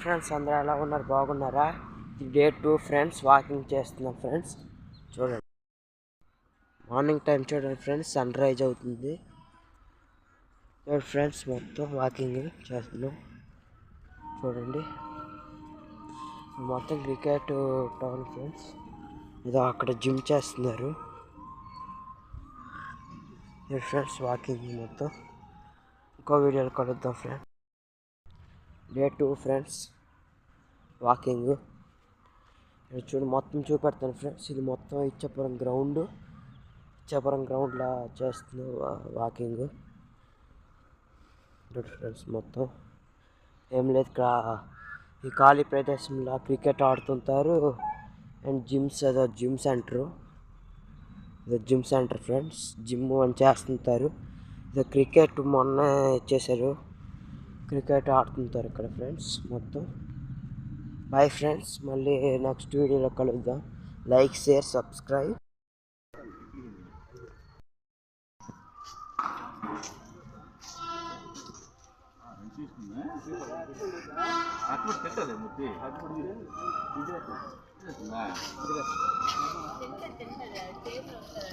Friends అందరూ ఎలా ఉన్నారు? బాగున్నారా? డే 2 ఫ్రెండ్స్ వాకింగ్ చేస్తున్నాం ఫ్రెండ్స్. చూడండి మార్నింగ్ టైం చూడండి ఫ్రెండ్స్, సన్ రైజ్ అవుతుంది చూడండి ఫ్రెండ్స్. మొత్తం వాకింగ్ చేస్తున్నాం చూడండి. మొత్తం క్రికెట్ టౌన్ ఫ్రెండ్స్. ఏదో అక్కడ జిమ్ చేస్తున్నారు ఫ్రెండ్స్. వాకింగ్ మొత్తం ఇంకో వీడియోలో కలుద్దాం ఫ్రెండ్స్. Day 2 friends walking. చూడు మొత్తం చూపెడతాను ఫ్రెండ్స్. ఇది మొత్తం ఇచ్చాపురం గ్రౌండ్లా చేస్తుంది వాకింగ్ ఫ్రెండ్స్. మొత్తం ఏం లేదు, ఇక్కడ ఈ ఖాళీ ప్రదేశంలో క్రికెట్ ఆడుతుంటారు. అండ్ ఏదో జిమ్ సెంటర్ ఫ్రెండ్స్. జిమ్ అని చేస్తుంటారు. ఇది క్రికెట్ మొన్న ఇచ్చేసారు, క్రికెట్ ఆడుతుంటారు ఇక్కడ ఫ్రెండ్స్. మొత్తం బాయ్ ఫ్రెండ్స్, మళ్ళీ నెక్స్ట్ వీడియోలో కలుద్దాం. Like, share, subscribe.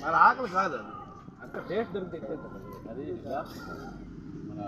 మన ఆకలి కాదు, అక్కడ టేస్ట్ దొరికితే అది మన